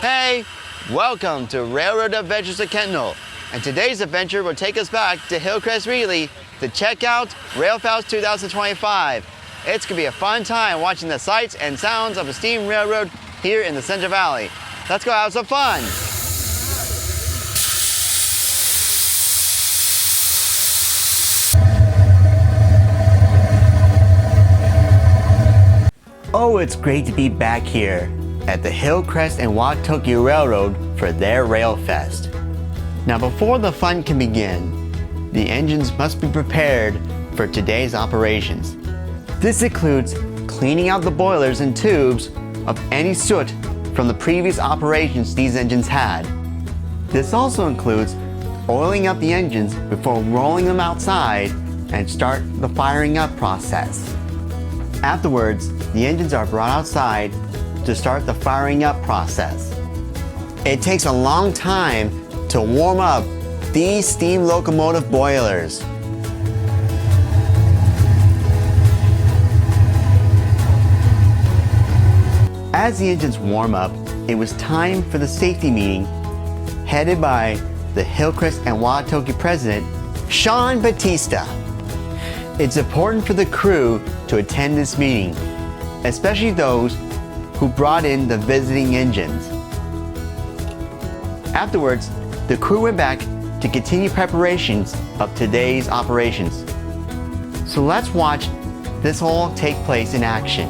Hey, welcome to Railroad Adventures at Kendall. And today's adventure will take us back to Hillcrest Reedley to check out Railfest 2025. It's gonna be a fun time watching the sights and sounds of a steam railroad here in the Central Valley. Let's go have some fun. Oh, it's great to be back here at the Hillcrest and Wahtoke Railroad for their Railfest. Now before the fun can begin, the engines must be prepared for today's operations. This includes cleaning out the boilers and tubes of any soot from the previous operations these engines had. This also includes oiling up the engines before rolling them outside and start the firing up process. Afterwards, the engines are brought outside to start the firing up process. It takes a long time to warm up these steam locomotive boilers. As the engines warm up, it was time for the safety meeting headed by the Hillcrest and Wahtoke president, Sean Batista. It's important for the crew to attend this meeting, especially those who brought in the visiting engines. Afterwards, the crew went back to continue preparations of today's operations. So let's watch this all take place in action.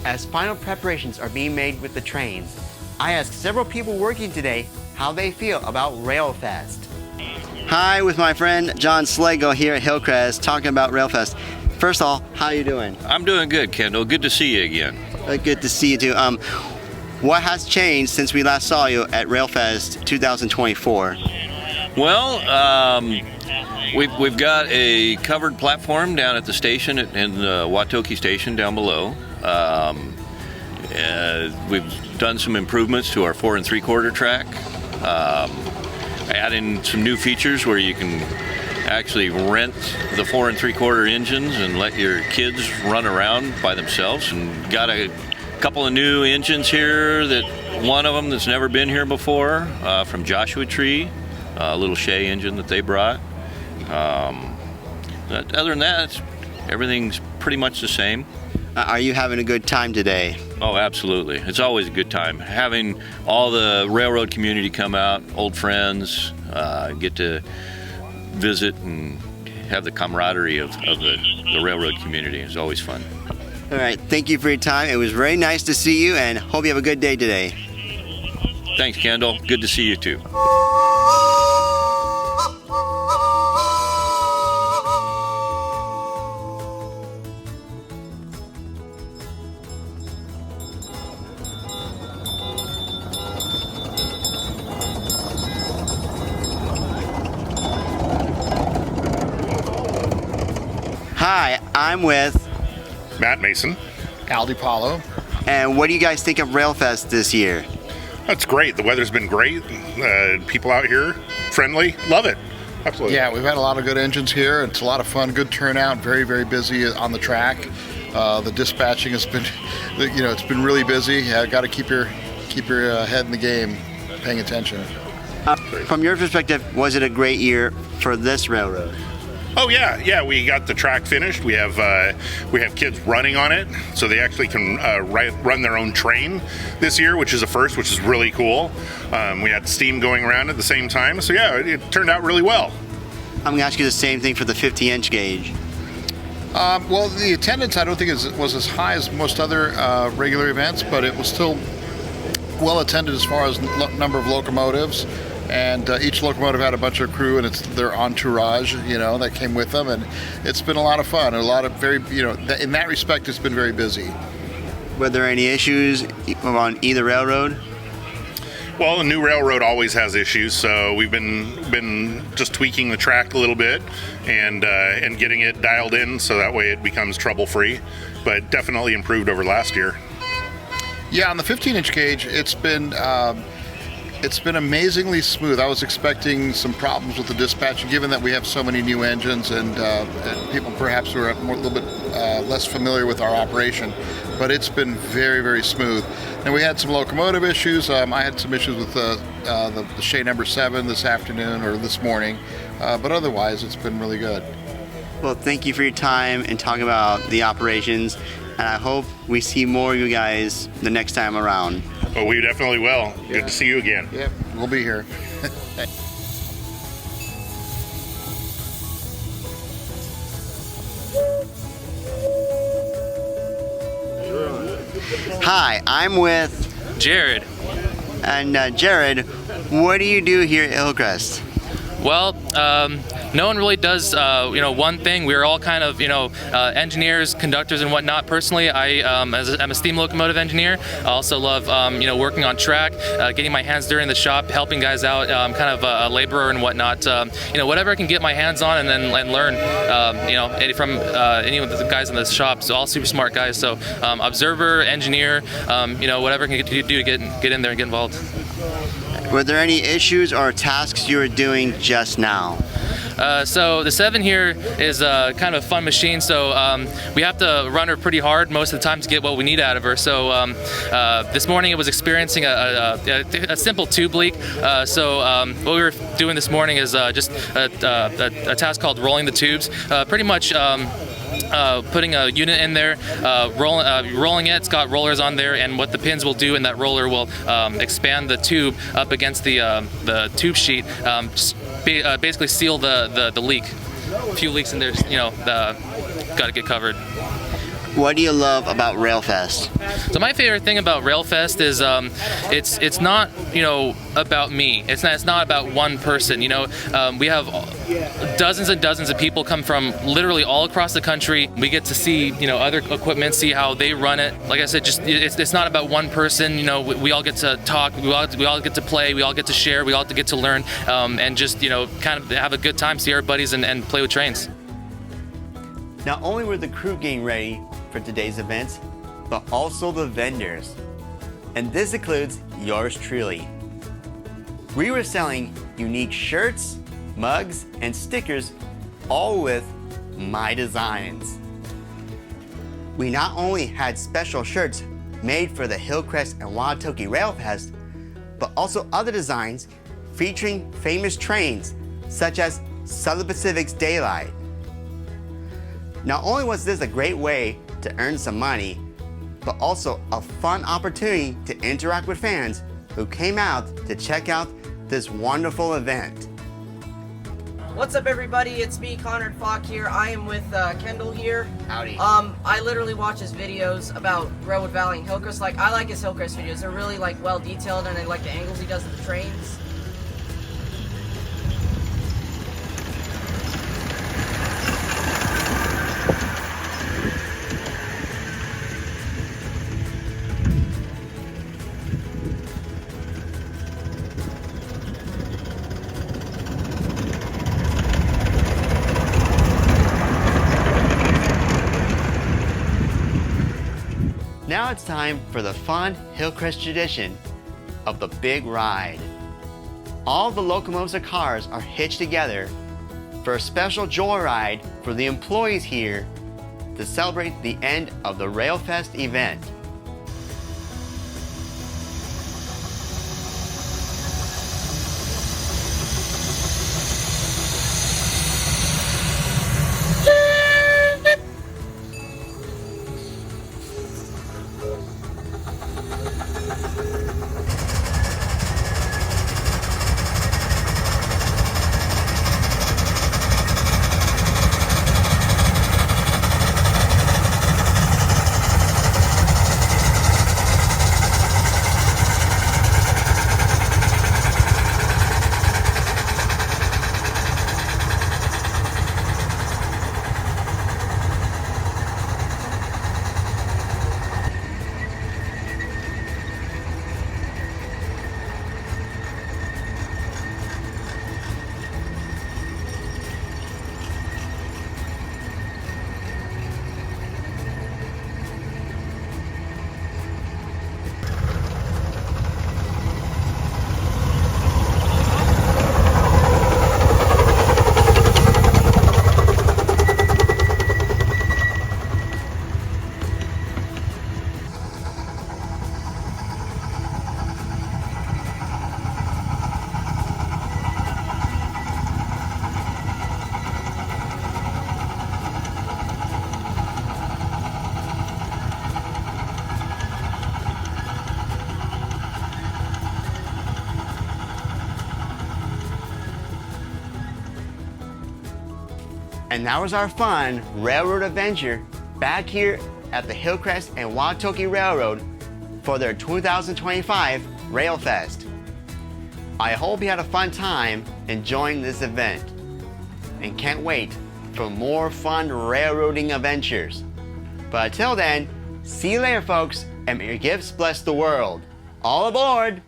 As final preparations are being made with the trains, I asked several people working today how they feel about Railfest. Hi, with my friend John Slago here at Hillcrest talking about Railfest. First of all, how are you doing? I'm doing good, Kendall. Good to see you again. Good to see you too. What has changed since we last saw you at Railfest 2024? Well, we've got a covered platform down at the station in the Wahtoke station down below. We've done some improvements to our 4 3/4 track, adding some new features where you can actually rent the 4 3/4 engines and let your kids run around by themselves, and got a couple of new engines here, that one of them that's never been here before, from Joshua Tree, a little Shea engine that they brought. Other than that, everything's pretty much the same. Are you having a good time today? Oh, absolutely. It's always a good time. Having all the railroad community come out, old friends, get to visit and have the camaraderie of the railroad community. It's always fun. All right, thank you for your time. It was very nice to see you, and hope you have a good day today. Thanks, Kendall. Good to see you too. Hi, I'm with Matt Mason. Al DiPaolo. And what do you guys think of Railfest this year? That's great. The weather's been great. People out here, friendly, love it. Absolutely. Yeah, we've had a lot of good engines here. It's a lot of fun, good turnout, very, very busy on the track. The dispatching has been, it's been really busy. Got to keep your head in the game, paying attention. From your perspective, was it a great year for this railroad? Oh yeah. We got the track finished. We have kids running on it, so they actually can run their own train this year, which is a first, which is really cool. We had steam going around at the same time, so yeah, it turned out really well. I'm gonna ask you the same thing for the 50-inch gauge. Well, the attendance I don't think was as high as most other regular events, but it was still well attended as far as number of locomotives. And each locomotive had a bunch of crew and it's their entourage, that came with them, and it's been a lot of fun. A lot of very, in that respect, it's been very busy. Were there any issues on either railroad? Well, the new railroad always has issues, so we've been just tweaking the track a little bit and getting it dialed in so that way it becomes trouble-free. But definitely improved over last year. Yeah, on the 15-inch gauge, it's been amazingly smooth. I was expecting some problems with the dispatch, given that we have so many new engines and people perhaps who are a little bit less familiar with our operation. But it's been very, very smooth. And we had some locomotive issues. I had some issues with the Shea number 7 this afternoon or this morning. But otherwise, it's been really good. Well, thank you for your time and talking about the operations. And I hope we see more of you guys the next time around. Well, we definitely will. Good to see you again. Yep, we'll be here. Hi, I'm with Jared. And Jared, what do you do here at Hillcrest? Well, no one really does, one thing. We're all kind of, engineers, conductors, and whatnot. Personally, I'm a steam locomotive engineer. I also love, working on track, getting my hands dirty in the shop, helping guys out, kind of a laborer and whatnot. Whatever I can get my hands on and learn, from any of the guys in the shop. So all super smart guys. So observer, engineer, whatever I can do to get in there and get involved. Were there any issues or tasks you were doing just now? So the 7 here is kind of a fun machine, so we have to run her pretty hard most of the time to get what we need out of her. So this morning it was experiencing a simple tube leak. So what we were doing this morning is just a task called rolling the tubes. Pretty much putting a unit in there, rolling it. It's got rollers on there, and what the pins will do, and that roller will expand the tube up against the tube sheet, basically seal the leak. A few leaks in there, got to get covered. What do you love about Railfest? So my favorite thing about Railfest is it's not about me. It's not about one person. We have dozens and dozens of people come from literally all across the country. We get to see other equipment, see how they run it. Like I said, just it's not about one person. We all get to talk. We all get to play. We all get to share. We all get to learn, and just kind of have a good time, see our buddies, and play with trains. Not only were the crew getting ready for today's events, but also the vendors. And this includes yours truly. We were selling unique shirts, mugs, and stickers, all with my designs. We not only had special shirts made for the Hillcrest and Wahtoke Railfest, but also other designs featuring famous trains such as Southern Pacific's Daylight. Not only was this a great way to earn some money, but also a fun opportunity to interact with fans who came out to check out this wonderful event. What's up, everybody? It's me, Conrad Falk here. I am with Kendall here. Howdy. I literally watch his videos about Railroad Valley and Hillcrest. I like his Hillcrest videos. They're really well detailed, and I like the angles he does of the trains. Now it's time for the fun Hillcrest tradition of the big ride. All the locomotives and cars are hitched together for a special joyride for the employees here to celebrate the end of the Railfest event. And that was our fun railroad adventure back here at the Hillcrest and Wahtoke Railroad for their 2025 Railfest. I hope you had a fun time enjoying this event and can't wait for more fun railroading adventures. But until then, see you later folks, and may your gifts bless the world. All aboard!